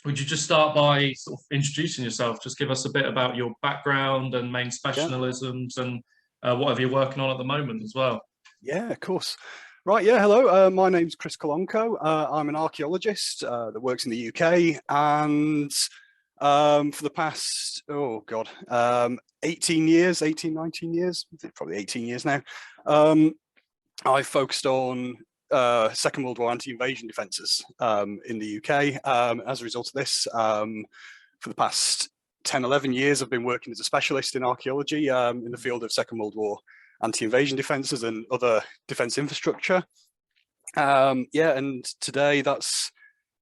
would you just start by sort of introducing yourself? Just give us a bit about your background and main Yeah, specialisms and whatever you're working on at the moment as well. yeah, of course. Right, yeah, hello. My name's Chris Kolonko. I'm an archaeologist that works in the UK, and for the past, 18 years, 18, 19 years, probably 18 years now, I've focused on Second World War anti-invasion defences in the UK. As a result of this, for the past 10, 11 years, I've been working as a specialist in archaeology in the field of Second World War anti-invasion defences and other defence infrastructure. Yeah, and today that's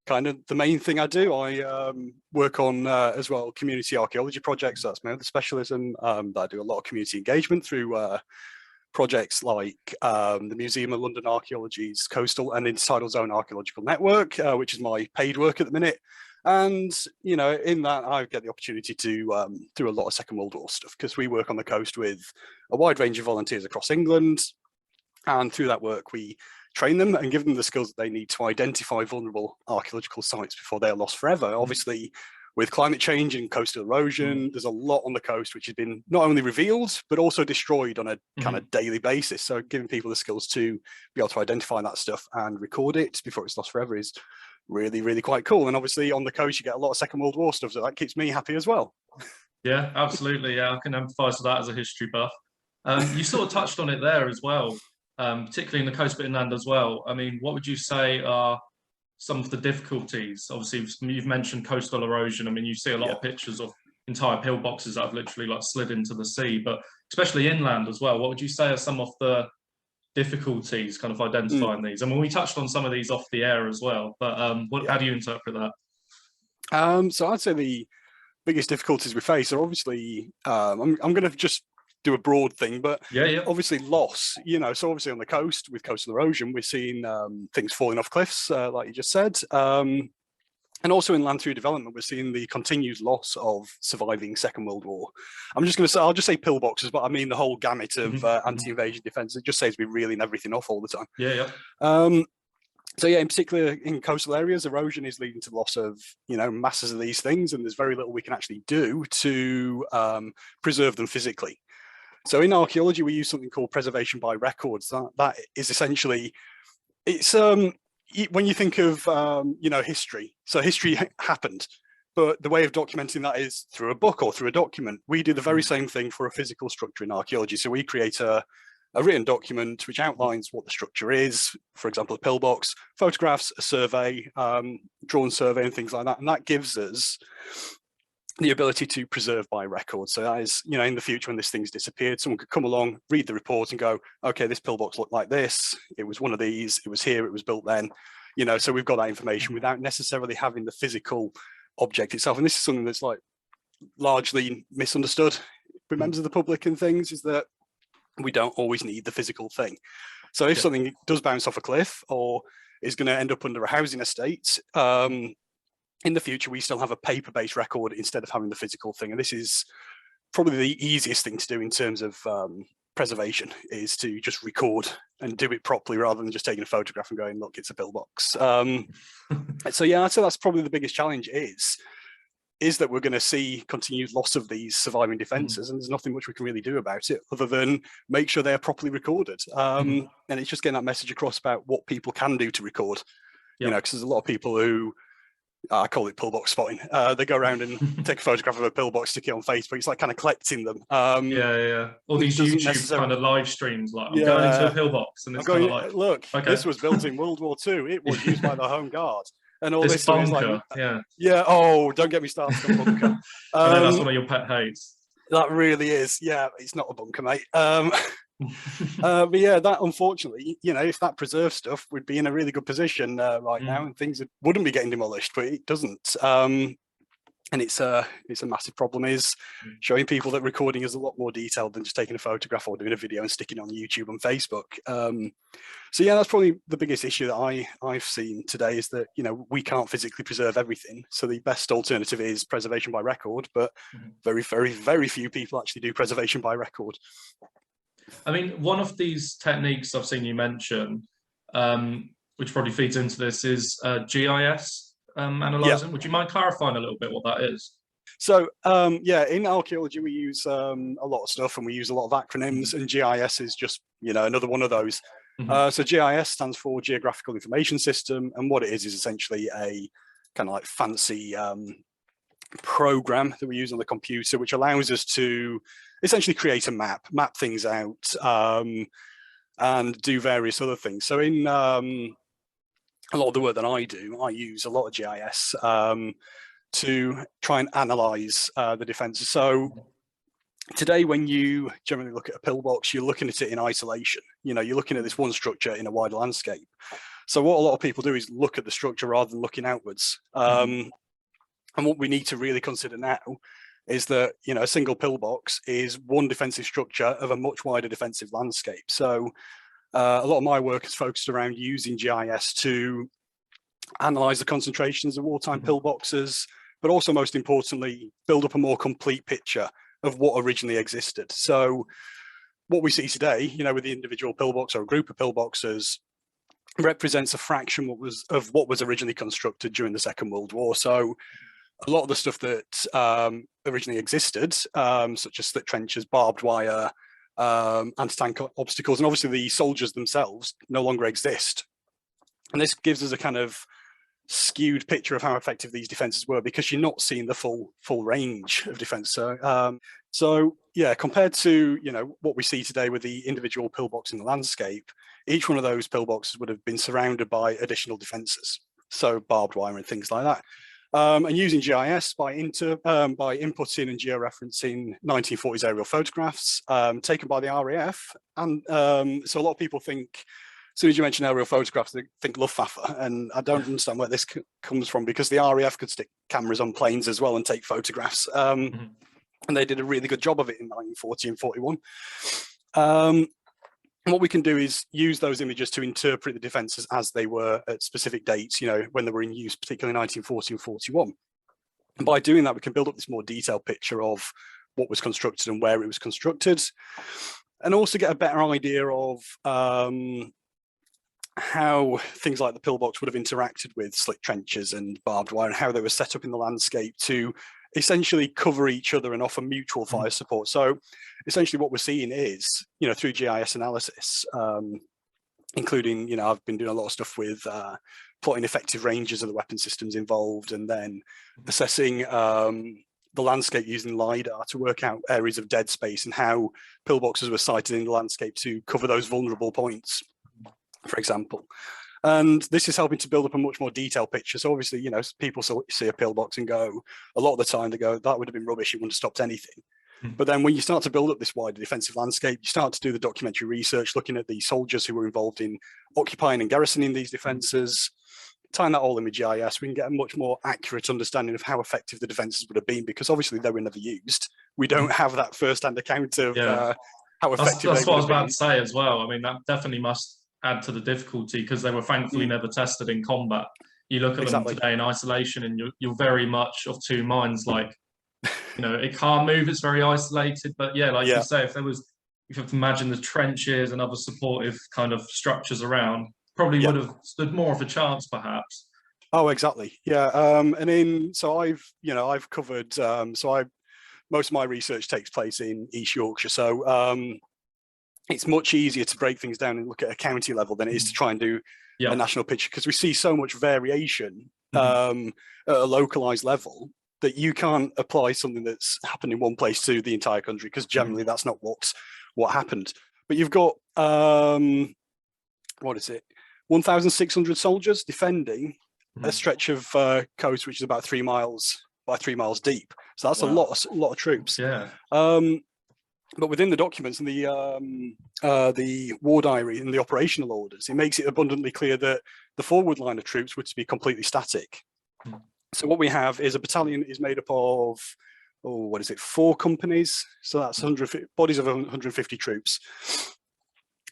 kind of the main thing I do. I work on as well community archaeology projects. That's my other specialism. I do a lot of community engagement through projects like the Museum of London Archaeology's Coastal and Intertidal Zone Archaeological Network, which is my paid work at the minute. And, you know, in that I get the opportunity to do a lot of Second World War stuff because we work on the coast with a wide range of volunteers across England. And through that work, we train them and give them the skills that they need to identify vulnerable archaeological sites before they're lost forever. Obviously, with climate change and coastal erosion, there's a lot on the coast which has been not only revealed, but also destroyed on a kind of daily basis. So giving people the skills to be able to identify that stuff and record it before it's lost forever is really, really quite cool. And obviously on the coast, you get a lot of Second World War stuff, so that keeps me happy as well. Yeah, absolutely. Yeah, I can empathise with that as a history buff. You sort of touched on it there as well, particularly in the coast bit inland as well. I mean, what would you say are some of the difficulties? Obviously, you've mentioned coastal erosion. I mean, you see a lot of pictures of entire pillboxes that have literally like slid into the sea, but especially inland as well. What would you say are some of the difficulties kind of identifying these? I mean, we touched on some of these off the air as well, but how do you interpret that? So I'd say the biggest difficulties we face are obviously, I'm going to just do a broad thing, but yeah. obviously loss, you know, so obviously on the coast with coastal erosion, we're seeing things falling off cliffs, like you just said. And also in land through development, we're seeing the continued loss of surviving Second World War. I'm just going to say, I'll just say pillboxes, but I mean the whole gamut of anti-invasion defence. It just saves me reeling everything off all the time. Yeah. So yeah, in particular in coastal areas, erosion is leading to the loss of, you know, masses of these things, and there's very little we can actually do to preserve them physically. So in archaeology, we use something called preservation by records. That is essentially, it's when you think of you know, history. So history happened, but the way of documenting that is through a book or through a document. We do the very same thing for a physical structure in archaeology. So we create a written document which outlines what the structure is, for example, a pillbox, photographs, a survey, drawn survey and things like that. And that gives us the ability to preserve by record. So that is, you know, in the future when this thing's disappeared, someone could come along, read the report and go, okay, this pillbox looked like this. It was one of these, it was here, it was built then. You know, so we've got that information without necessarily having the physical object itself. And this is something that's like largely misunderstood by members of the public and things, is that we don't always need the physical thing. So if something does bounce off a cliff or is going to end up under a housing estate, in the future, we still have a paper-based record instead of having the physical thing. And this is probably the easiest thing to do in terms of preservation, is to just record and do it properly rather than just taking a photograph and going, look, it's a pillbox. So yeah, I'd say that's probably the biggest challenge is that we're going to see continued loss of these surviving defences, and there's nothing much we can really do about it other than make sure they're properly recorded. And it's just getting that message across about what people can do to record, you know, because there's a lot of people who, I call it pillbox spotting. They go around and take a photograph of a pillbox, stick it on Facebook. It's like kind of collecting them. Yeah. All these YouTube kind of live streams, like I'm going into a pillbox, and it's kind of like, look, this was built in World War II. It was used by the Home Guard, and all this stuff is like, yeah. Oh, don't get me started on bunker. I know that's one of your pet hates. That really is. Yeah, it's not a bunker, mate. But yeah, that unfortunately, you know, if that preserved stuff, we'd be in a really good position right now, and things wouldn't be getting demolished, but it doesn't. And it's a massive problem, is showing people that recording is a lot more detailed than just taking a photograph or doing a video and sticking it on YouTube and Facebook. So yeah, that's probably the biggest issue that I've seen today, is that, you know, we can't physically preserve everything. So the best alternative is preservation by record, but very, very, very few people actually do preservation by record. I mean, one of these techniques I've seen you mention, which probably feeds into this, is GIS. analysing? Would you mind clarifying a little bit what that is? So yeah, in archaeology we use a lot of stuff, and we use a lot of acronyms, and GIS is just another one of those. So GIS stands for Geographical Information System, and what it is essentially a kind of like fancy program that we use on the computer, which allows us to essentially create a map things out, and do various other things. So in a lot of the work that I do, I use a lot of GIS to try and analyze the defenses. So today, when you generally look at a pillbox, you're looking at it in isolation. You're looking at this one structure in a wider landscape. So what a lot of people do is look at the structure rather than looking outwards. And what we need to really consider now is that a single pillbox is one defensive structure of a much wider defensive landscape. So a lot of my work is focused around using GIS to analyze the concentrations of wartime pillboxes, but also most importantly, build up a more complete picture of what originally existed. So what we see today, with the individual pillbox or a group of pillboxes, represents a fraction of what was originally constructed during the Second World War. So a lot of the stuff that originally existed, such as slit trenches, barbed wire, anti-tank obstacles, and obviously the soldiers themselves no longer exist. And this gives us a kind of skewed picture of how effective these defenses were, because you're not seeing the full range of defense. So yeah, compared to what we see today with the individual pillbox in the landscape, each one of those pillboxes would have been surrounded by additional defenses, so barbed wire and things like that. And using GIS by inputting and georeferencing 1940s aerial photographs taken by the RAF. And so a lot of people think, as soon as you mention aerial photographs, they think Luftwaffe, and I don't understand where this comes from, because the RAF could stick cameras on planes as well and take photographs. And they did a really good job of it in 1940 and 41. What we can do is use those images to interpret the defences as they were at specific dates, when they were in use, particularly 1940 and 41. And by doing that, we can build up this more detailed picture of what was constructed and where it was constructed, and also get a better idea of how things like the pillbox would have interacted with slit trenches and barbed wire, and how they were set up in the landscape to essentially cover each other and offer mutual fire support. So essentially what we're seeing is, through GIS analysis, including, I've been doing a lot of stuff with plotting effective ranges of the weapon systems involved, and then assessing the landscape using LiDAR to work out areas of dead space and how pillboxes were sited in the landscape to cover those vulnerable points, for example. And this is helping to build up a much more detailed picture. So obviously, people see a pillbox and go, a lot of the time they go, that would have been rubbish, it wouldn't have stopped anything. But then when you start to build up this wider defensive landscape, you start to do the documentary research, looking at the soldiers who were involved in occupying and garrisoning these defences, tying that all in with GIS, we can get a much more accurate understanding of how effective the defences would have been, because obviously they were never used. We don't have that first-hand account of how effective that's they what I would was have about been. to say as well. I mean, that definitely must add to the difficulty, because they were thankfully never tested in combat. You look at them today in isolation and you're very much of two minds, like, it can't move, it's very isolated. But yeah, like you say, if you have to imagine the trenches and other supportive kind of structures around, probably would have stood more of a chance perhaps. Oh, exactly. Yeah. So I've covered, most of my research takes place in East Yorkshire. So it's much easier to break things down and look at a county level than it is to try and do a national picture, because we see so much variation at a localized level that you can't apply something that's happened in one place to the entire country, because generally that's not what happened. But you've got 1,600 soldiers defending a stretch of coast which is about 3 miles by 3 miles deep. So that's a lot of troops. Yeah. But within the documents and the war diary and the operational orders, it makes it abundantly clear that the forward line of troops were to be completely static. So what we have is a battalion that is made up of, 4 companies. So that's 100 bodies of 150 troops.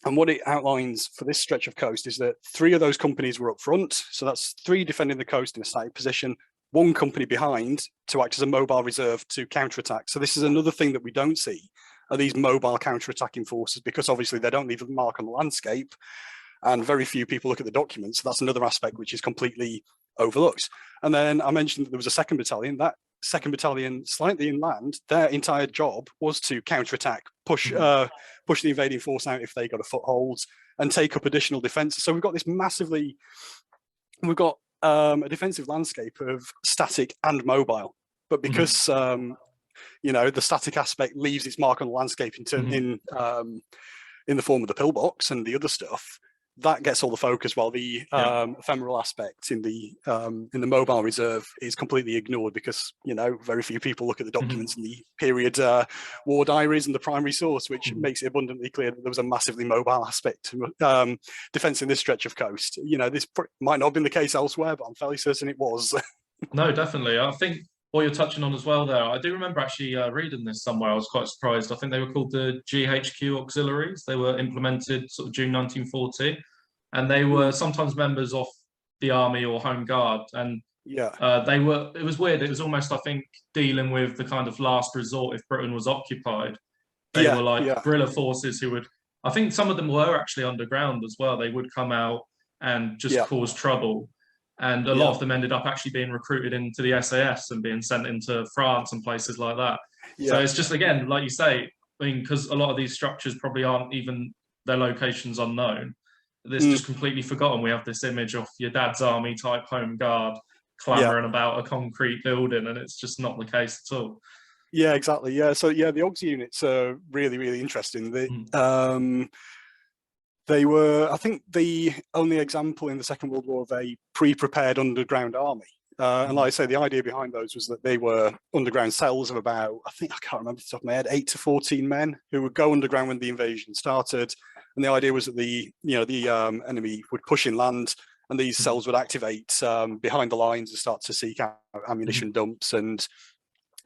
And what it outlines for this stretch of coast is that 3 of those companies were up front. So that's 3 defending the coast in a static position, 1 company behind to act as a mobile reserve to counterattack. So this is another thing that we don't see, are these mobile counterattacking forces, because obviously they don't leave a mark on the landscape and very few people look at the documents. So that's another aspect which is completely overlooked. And then I mentioned that there was a second battalion. That second battalion, slightly inland, their entire job was to counterattack, push the invading force out if they got a foothold, and take up additional defenses. So we've got this we've got a defensive landscape of static and mobile. But because you know, the static aspect leaves its mark on the landscape in the form of the pillbox and the other stuff, that gets all the focus, while the ephemeral aspect in the mobile reserve is completely ignored, because, you know, very few people look at the documents in the period war diaries and the primary source, which makes it abundantly clear that there was a massively mobile aspect to defense in this stretch of coast. You know, this might not have been the case elsewhere, but I'm fairly certain it was. No, definitely. I think what you're touching on as well there, I do remember actually reading this somewhere. I was quite surprised. I think they were called the GHQ auxiliaries. They were implemented sort of June 1940, and they were sometimes members of the army or home guard. And they were, it was weird. It was almost, I think, dealing with the kind of last resort if Britain was occupied. They were like guerrilla forces who would, I think some of them were actually underground as well. They would come out and just cause trouble. And a lot of them ended up actually being recruited into the SAS and being sent into France and places like that. So it's just, again, like you say, I mean, because a lot of these structures probably aren't even, their locations unknown. It's just completely forgotten. We have this image of your dad's army type home guard clamoring about a concrete building, and it's just not the case at all. Yeah, exactly. Yeah, so the Augs units are really, really interesting. They were, I think, the only example in the Second World War of a pre-prepared underground army. And like I say, the idea behind those was that they were underground cells of about, I can't remember off the top of my head, 8 to 14 men who would go underground when the invasion started. And the idea was that the enemy would push inland, and these cells would activate behind the lines and start to seek out ammunition dumps and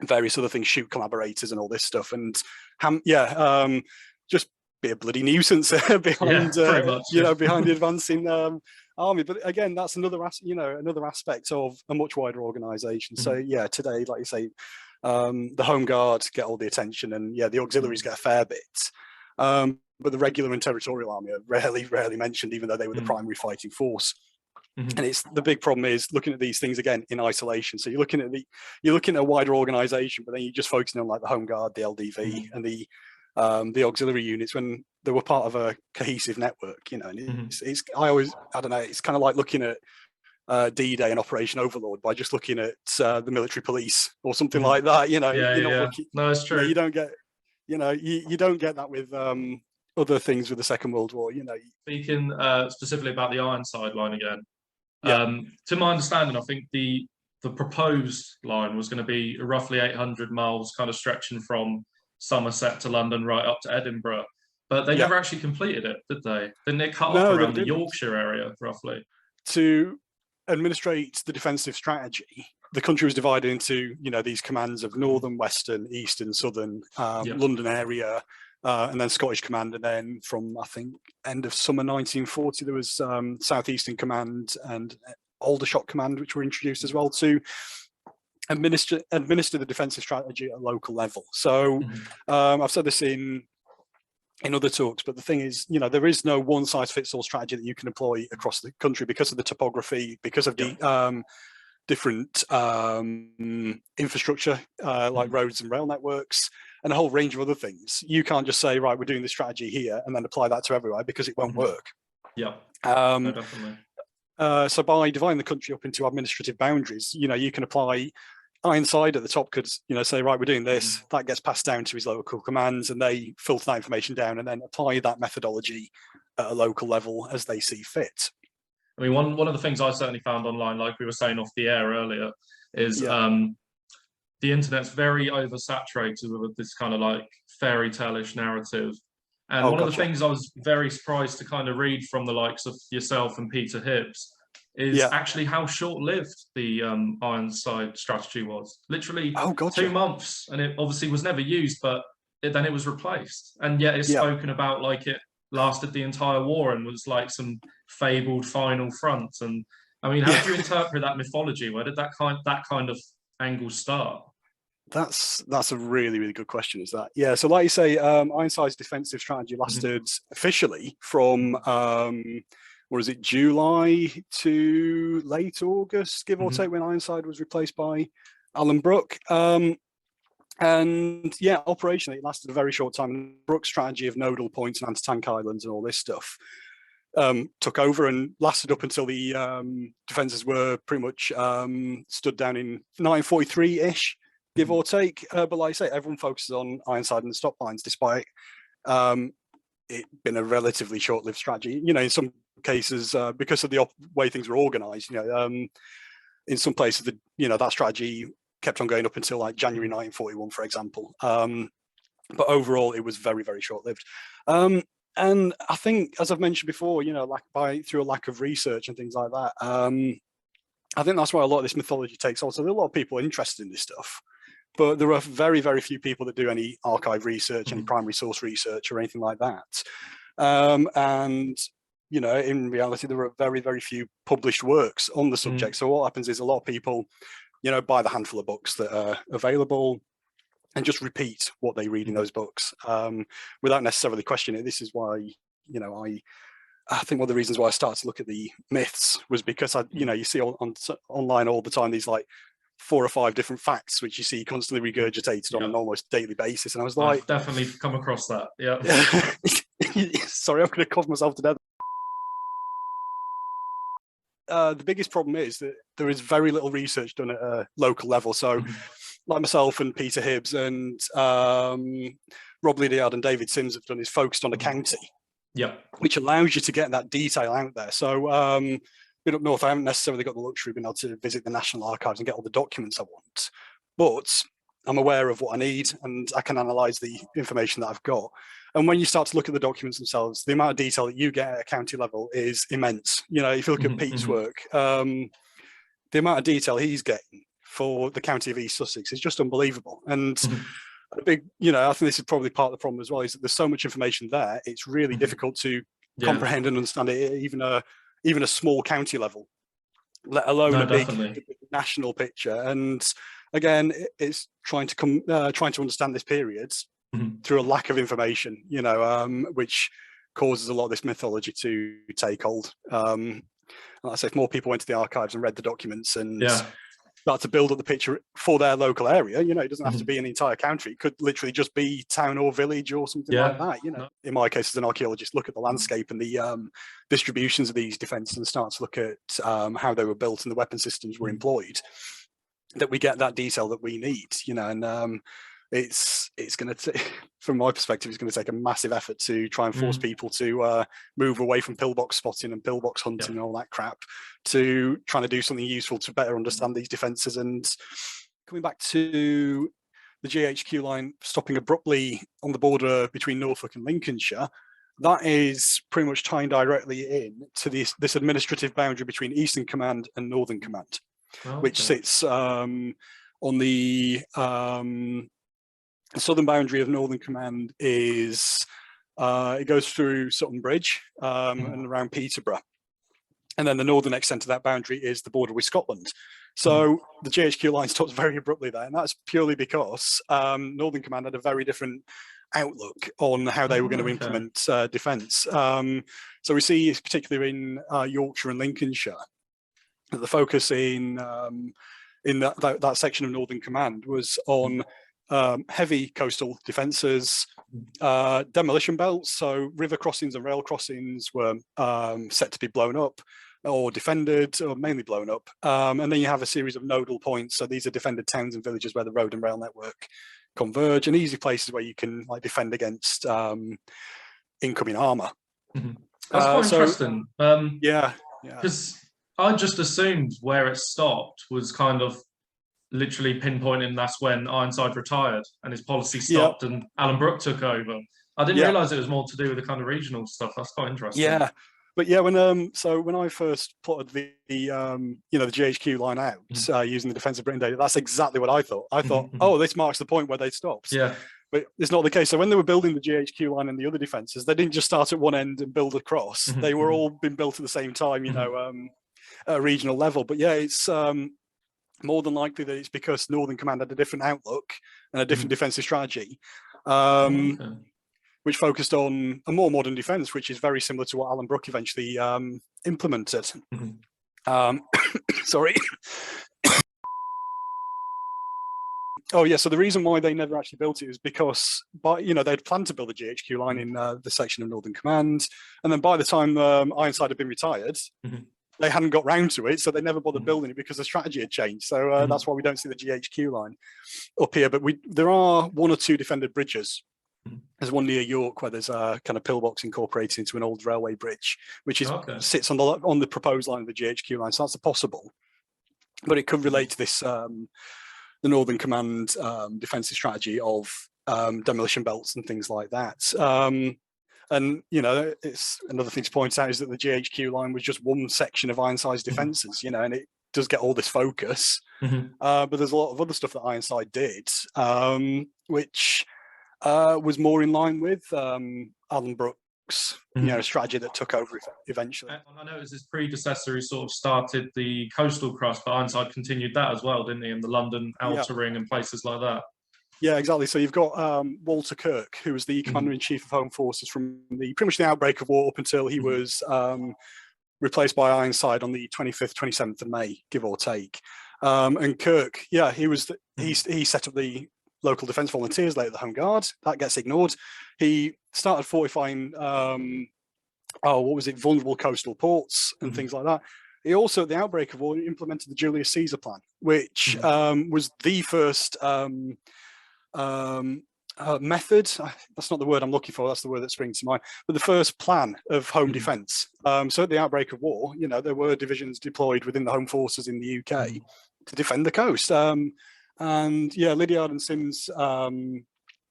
various other things, shoot collaborators and all this stuff. And just be a bloody nuisance behind behind the advancing army. But again, that's another aspect of a much wider organization. So yeah, today, like you say, the home guard get all the attention, and the auxiliaries get a fair bit, but the regular and territorial army are rarely mentioned, even though they were the primary fighting force. And it's the big problem is looking at these things again in isolation. So you're looking at a wider organization, but then you're just focusing on like the home guard, the LDV, and the auxiliary units when they were part of a cohesive network, you know. And I don't know, it's kind of like looking at D-Day and Operation Overlord by just looking at the military police or something like that, you know. No, it's true. You don't get, you don't get that with other things with the Second World War, you know. Speaking specifically about the Ironside line again, to my understanding, I think the proposed line was going to be roughly 800 miles, kind of stretching from Somerset to London right up to Edinburgh, but they never actually completed it, did they? Didn't it cut off around the Yorkshire area roughly? To administrate the defensive strategy, the country was divided into these commands of northern, western, eastern, southern, London area, and then Scottish command, and then from I think end of summer 1940 there was southeastern command and Aldershot command, which were introduced as well to administer the defensive strategy at a local level. So I've said this in other talks, but the thing is, there is no one size fits all strategy that you can employ across the country because of the topography, because of the different infrastructure like roads and rail networks and a whole range of other things. You can't just say, right, we're doing this strategy here and then apply that to everywhere, because it won't work. No, definitely. So by dividing the country up into administrative boundaries, you can apply. Ironside at the top could, say, right, we're doing this. That gets passed down to his local commands, and they filter that information down and then apply that methodology at a local level as they see fit. I mean, one of the things I certainly found online, like we were saying off the air earlier, is the internet's very oversaturated with this kind of like fairy tale-ish narrative. And one of the things I was very surprised to kind of read from the likes of yourself and Peter Hibbs is actually how short-lived the Ironside strategy was. Literally 2 months, and it obviously was never used, but then it was replaced. And yet it's spoken about like it lasted the entire war and was like some fabled final front. And I mean, how do you interpret that mythology? Where did that kind of angle start? That's a really, really good question, is that? Yeah, so like you say, Ironside's defensive strategy lasted officially from or is it July to late August, give or Mhm. take, when Ironside was replaced by Alan Brooke. And yeah, operationally, it lasted a very short time. Brooke's strategy of nodal points and anti-tank islands and all this stuff took over and lasted up until the defences were pretty much stood down in 1943-ish, give or take. But like I say, everyone focuses on Ironside and the stop lines, despite it been a relatively short-lived strategy. You know, in some cases, because of the way things were organised, you know, in some places, that strategy kept on going up until like January 1941, for example. But overall, it was very, very short-lived. And I think, as I've mentioned before, you know, through a lack of research and things like that, I think that's why a lot of this mythology takes on. So there are a lot of people interested in this stuff, but there are very, very few people that do any archive research, any primary source research, or anything like that. And you know, in reality, there are very, very few published works on the subject. So what happens is a lot of people, you know, buy the handful of books that are available and just repeat what they read in those books without necessarily questioning it. This is why, you know, I think one of the reasons why I started to look at the myths was because you see online all the time these like 4 or 5 different facts which you see constantly regurgitated on an almost daily basis, and I was like, I've definitely come across that. Yeah. Sorry, I'm going to cough myself to death. The biggest problem is that there is very little research done at a local level. So, like myself and Peter Hibbs and Rob Lydiard and David Sims have done is focused on a county, which allows you to get that detail out there. So, been up north, I haven't necessarily got the luxury of being able to visit the National Archives and get all the documents I want, but I'm aware of what I need and I can analyse the information that I've got. And when you start to look at the documents themselves, the amount of detail that you get at a county level is immense. You know, if you look at Pete's work, the amount of detail he's getting for the county of East Sussex is just unbelievable. And a big, you know, I think this is probably part of the problem as well, is that there's so much information there, it's really difficult to comprehend and understand it, even a small county level, let alone a big national picture. And again, it's trying to understand this period through a lack of information, you know, which causes a lot of this mythology to take hold. Like I say, if more people went to the archives and read the documents and start to build up the picture for their local area, you know, it doesn't have to be an entire country. It could literally just be town or village or something like that. You know, in my case as an archaeologist, look at the landscape and the distributions of these defences and start to look at how they were built and the weapon systems were employed, that we get that detail that we need, you know. And it's going to, from my perspective, it's going to take a massive effort to try and force people to move away from pillbox spotting and pillbox hunting and all that crap to trying to do something useful to better understand these defences. And coming back to the GHQ line stopping abruptly on the border between Norfolk and Lincolnshire, that is pretty much tying directly in to this administrative boundary between Eastern Command and Northern Command, which sits on the southern boundary of Northern Command. Is it goes through Sutton Bridge and around Peterborough, and then the northern extent of that boundary is the border with Scotland. So the GHQ line stops very abruptly there, and that's purely because Northern Command had a very different outlook on how they were going to implement defence. So we see, particularly in Yorkshire and Lincolnshire, that the focus in that section of Northern Command was on heavy coastal defences, demolition belts, so river crossings and rail crossings were set to be blown up or defended, or mainly blown up. And then you have a series of nodal points, so these are defended towns and villages where the road and rail network converge, and easy places where you can like defend against incoming armour. That's quite interesting. Yeah. Because I just assumed where it stopped was kind of literally pinpointing that's when Ironside retired and his policy stopped and Alan Brooke took over. I didn't realise it was more to do with the kind of regional stuff. That's quite interesting. Yeah. But yeah, when I first plotted the GHQ line out using the Defence of Britain data, that's exactly what I thought. I thought, oh, this marks the point where they stopped. Yeah. But it's not the case. So when they were building the GHQ line and the other defences, they didn't just start at one end and build across. They were all been built at the same time, you know, at a regional level. But yeah, it's more than likely that it's because Northern Command had a different outlook and a different defensive strategy. which focused on a more modern defence, which is very similar to what Alan Brooke eventually implemented. Sorry. Oh yeah, so the reason why they never actually built it is because, they'd planned to build a GHQ line in the section of Northern Command, and then by the time Ironside had been retired, they hadn't got round to it, so they never bothered building it because the strategy had changed. So that's why we don't see the GHQ line up here. But there are 1 or 2 defended bridges. There's one near York where there's a kind of pillbox incorporated into an old railway bridge, which sits on the proposed line of the GHQ line. So that's a possible, but it could relate to this. The Northern Command defensive strategy of demolition belts and things like that. And, it's another thing to point out is that the GHQ line was just one section of Ironside's defences, and it does get all this focus. But there's a lot of other stuff that Ironside did, which was more in line with Alan Brooke's strategy that took over eventually. And I know it was his predecessor who sort of started the coastal cross, but Ironside continued that as well, didn't he? In the London Outer Ring and places like that. Yeah, exactly. So you've got Walter Kirk, who was the Commander-in-Chief of Home Forces from pretty much the outbreak of war up until he was replaced by Ironside on the 25th, 27th of May, give or take. And Kirk, he set up the local defence volunteers, later the Home Guard. That gets ignored. He started fortifying, vulnerable coastal ports and things like that. He also, at the outbreak of war, implemented the Julius Caesar plan, which was the first method. That's not the word I'm looking for. That's the word that springs to mind. But the first plan of home defence. So at the outbreak of war, there were divisions deployed within the home forces in the UK to defend the coast. And yeah, Lydiard and Sims,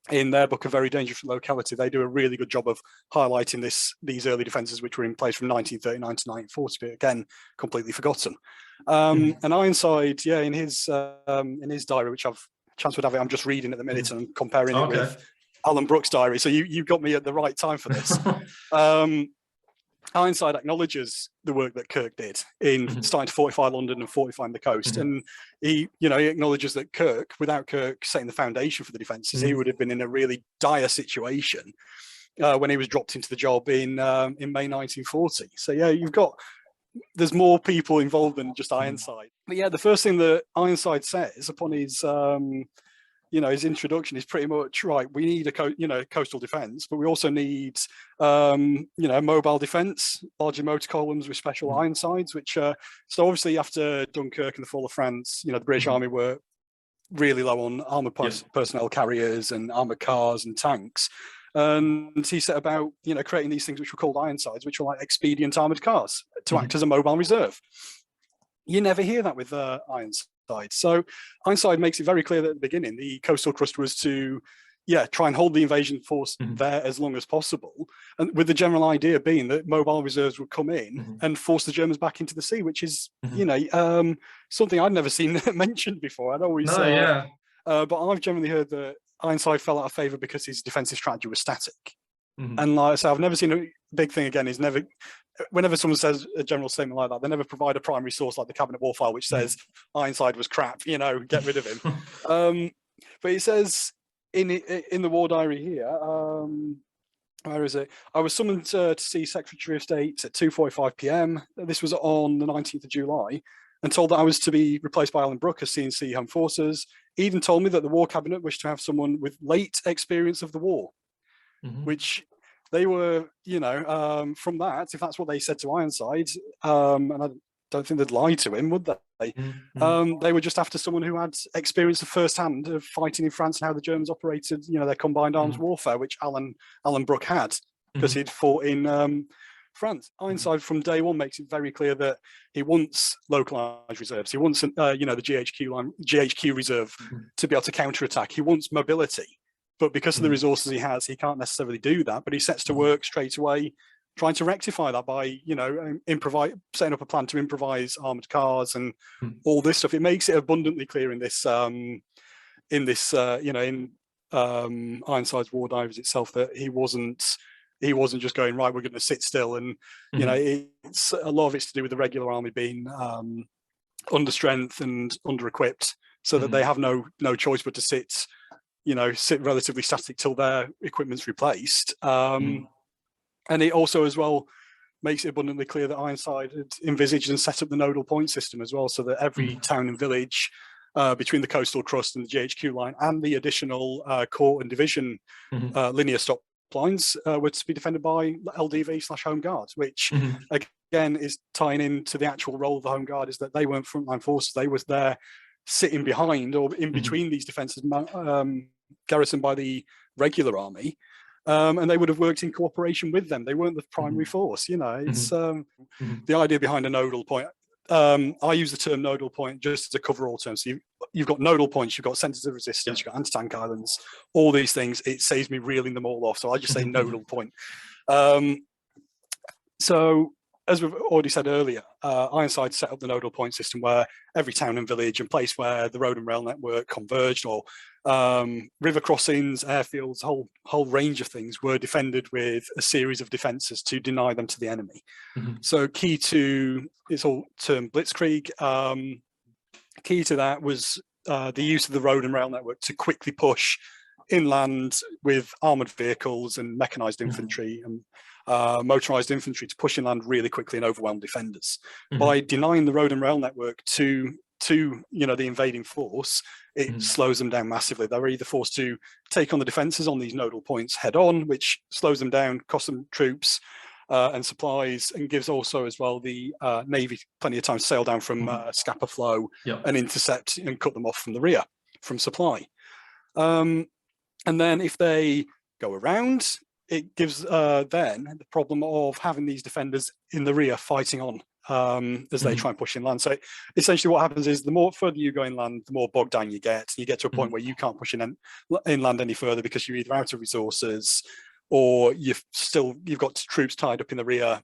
in their book, A Very Dangerous Locality, they do a really good job of highlighting these early defences, which were in place from 1939 to 1940, but again, completely forgotten. And Ironside, in his diary, which I've chance would have it, I'm just reading at the minute and comparing it with Alan Brooke's diary. So you got me at the right time for this. Ironside acknowledges the work that Kirk did in starting to fortify London and fortifying the coast. And he acknowledges that Kirk, without Kirk setting the foundation for the defences, he would have been in a really dire situation when he was dropped into the job in May 1940. So yeah, there's more people involved than just Ironside. But yeah, the first thing that Ironside says upon his his introduction is pretty much, right, we need a coastal defence, but we also need mobile defence, largely motor columns with special Ironsides, which so obviously after Dunkirk and the fall of France, the British Army were really low on armoured personnel carriers and armoured cars and tanks. And he set about, creating these things which were called Ironsides, which were like expedient armoured cars to act as a mobile reserve. You never hear that with Ironside. So Ironside makes it very clear that at the beginning, the coastal crust was to, try and hold the invasion force there as long as possible. And with the general idea being that mobile reserves would come in and force the Germans back into the sea, which is, something I'd never seen mentioned before. I'd always, but I've generally heard that Ironside fell out of favour because his defensive strategy was static. And like I say, I've never seen a big thing again is whenever someone says a general statement like that, they never provide a primary source like the Cabinet War File, which says Ironside was crap, get rid of him. But he says in the war diary here, where is it? I was summoned to see Secretary of State at 2:45 p.m. This was on the 19th of July, and told that I was to be replaced by Alan Brooke as C&C Home Forces. He even told me that the War Cabinet wished to have someone with late experience of the war, which they were, from that, if that's what they said to Ironside, and I don't think they'd lie to him, would they? They were just after someone who had experience of firsthand of fighting in France and how the Germans operated, their combined arms warfare, which Alan Brooke had, because he'd fought in France. Ironside from day one makes it very clear that he wants localized reserves. He wants, the GHQ reserve to be able to counterattack. He wants mobility. But because of the resources he has, he can't necessarily do that. But he sets to work straight away, trying to rectify that by, setting up a plan to improvise armored cars and all this stuff. It makes it abundantly clear in this, Ironside's war diaries itself that he wasn't just going, right, we're going to sit still. And it's a lot of it's to do with the regular army being under strength and under equipped, so that they have no choice but to sit. you know, sit relatively static till their equipment's replaced. And it also as well makes it abundantly clear that Ironside had envisaged and set up the nodal point system as well, so that every town and village between the coastal crust and the GHQ line and the additional court and division linear stop lines were to be defended by LDV/Home Guard, which again is tying into the actual role of the Home Guard, is that they weren't frontline forces, they was there sitting behind or in between these defences, garrisoned by the regular army. And they would have worked in cooperation with them. They weren't the primary force, you know. It's the idea behind a nodal point. I use the term nodal point just as a cover-all term. So you've got nodal points, you've got centres of resistance, you've got anti-tank islands, all these things. It saves me reeling them all off. So I just say nodal point. So as we've already said earlier, Ironside set up the nodal point system where every town and village and place where the road and rail network converged, or river crossings, airfields, whole range of things were defended with a series of defences to deny them to the enemy. So key to, it's all termed blitzkrieg, key to that was the use of the road and rail network to quickly push inland with armoured vehicles and mechanised infantry and motorised infantry to push inland really quickly and overwhelm defenders. By denying the road and rail network to you know, the invading force, it slows them down massively. They're either forced to take on the defences on these nodal points head on, which slows them down, costs them troops and supplies, and gives also as well the Navy plenty of time to sail down from Scapa Flow and intercept and cut them off from the rear, from supply. And then if they go around, it gives then the problem of having these defenders in the rear fighting on as they try and push inland. So essentially what happens is the more further you go inland, the more bogged down you get. You get to a point where you can't push inland any further because you're either out of resources or you've got troops tied up in the rear,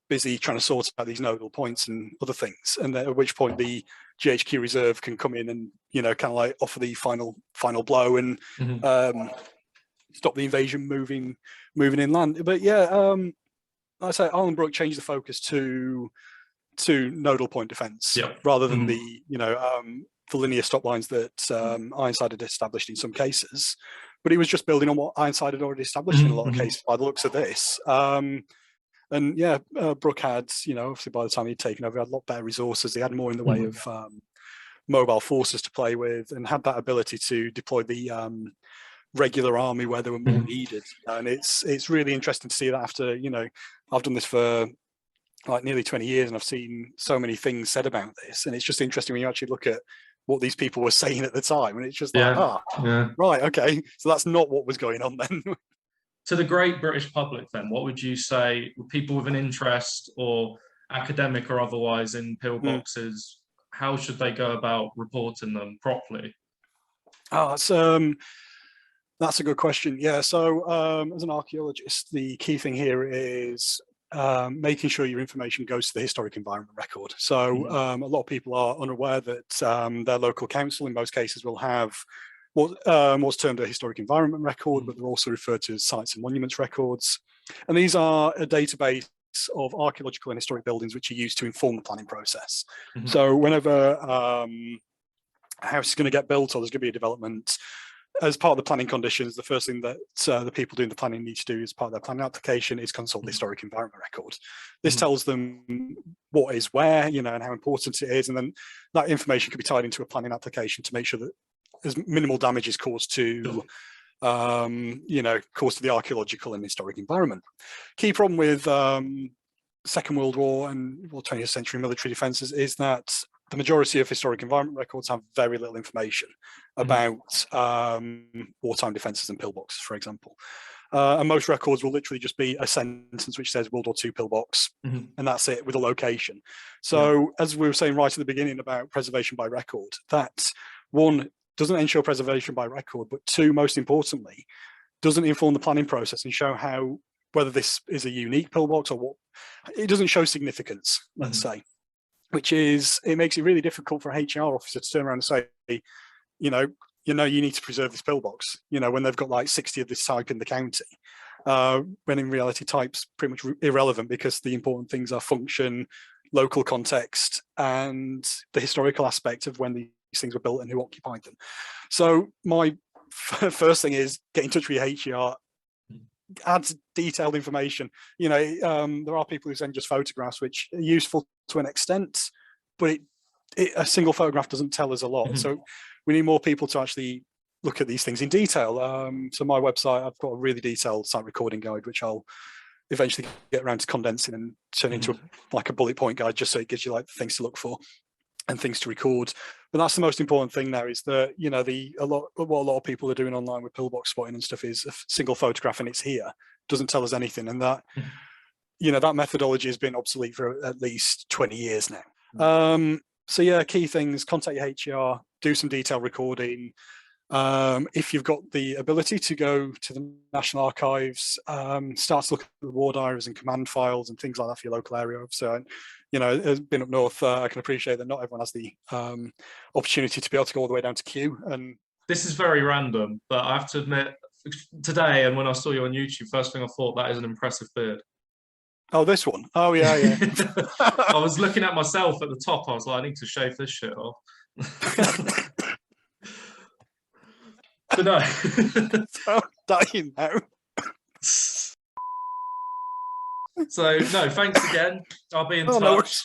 busy trying to sort out these nodal points and other things. And then at which point the GHQ reserve can come in and, you know, kind of like offer the final blow and stop the invasion moving inland. But yeah, like I say, Arlenbrook changed the focus to nodal point defence rather than the, you know, the linear stop lines that Ironside had established in some cases. But he was just building on what Ironside had already established in a lot of cases by the looks of this. And yeah, Brooke had, you know, obviously by the time he'd taken over, he had a lot better resources. He had more in the way of mobile forces to play with, and had that ability to deploy the regular army where they were more needed. And it's really interesting to see that after, you know, I've done this for like nearly 20 years and I've seen so many things said about this. And it's just interesting when you actually look at what these people were saying at the time. And it's just like, right, okay. So that's not what was going on then. To the great British public then, what would you say, people with an interest or academic or otherwise in pillboxes, how should they go about reporting them properly? Oh, that's a good question. Yeah, so as an archaeologist, the key thing here is making sure your information goes to the historic environment record. So a lot of people are unaware that their local council in most cases will have what's termed a historic environment record, but they're also referred to as sites and monuments records. And these are a database of archaeological and historic buildings which are used to inform the planning process. So whenever a house is going to get built or there's going to be a development, as part of the planning conditions, the first thing that the people doing the planning need to do as part of their planning application is consult the historic environment record. This tells them what is where, you know, and how important it is, and then that information can be tied into a planning application to make sure that there's minimal damage is caused to, you know, caused to the archaeological and historic environment. Key problem with Second World War and 20th century military defences is that the majority of historic environment records have very little information about wartime defences and pillboxes, for example. And most records will literally just be a sentence which says World War II pillbox, and that's it, with a location. So as we were saying right at the beginning about preservation by record, that one, doesn't ensure preservation by record, but two, most importantly, doesn't inform the planning process and show how, whether this is a unique pillbox or what, it doesn't show significance, let's say, which is, it makes it really difficult for a HR officer to turn around and say, you need to preserve this pillbox, you know, when they've got like 60 of this type in the county, when in reality type's pretty much irrelevant because the important things are function, local context, and the historical aspect of when these things were built and who occupied them. So my first thing is get in touch with your HER, add detailed information. You know, there are people who send just photographs, which are useful to an extent, but a single photograph doesn't tell us a lot. So we need more people to actually look at these things in detail. So my website, I've got a really detailed site recording guide, which I'll eventually get around to condensing and turn into like a bullet point guide, just so it gives you like things to look for and things to record. But that's the most important thing there, is that, you know, what a lot of people are doing online with pillbox spotting and stuff is a single photograph and it's here, doesn't tell us anything. And that, you know, that methodology has been obsolete for at least 20 years now. So yeah, key things: contact your HER, do some detailed recording. If you've got the ability to go to the National Archives, start to look at the war diaries and command files and things like that for your local area. So, you know, it's been up north, I can appreciate that not everyone has the opportunity to be able to go all the way down to Kew. And this is very random, but I have to admit, today and when I saw you on YouTube, first thing I thought, that is an impressive beard. Oh, this one. Oh, yeah, yeah. I was looking at myself at the top. I was like, I need to shave this shit off. But no. I'm dying now. So, no, thanks again. I'll be in touch.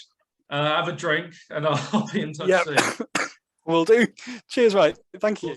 No. Have a drink and I'll be in touch soon. Will do. Cheers, right. Thank you.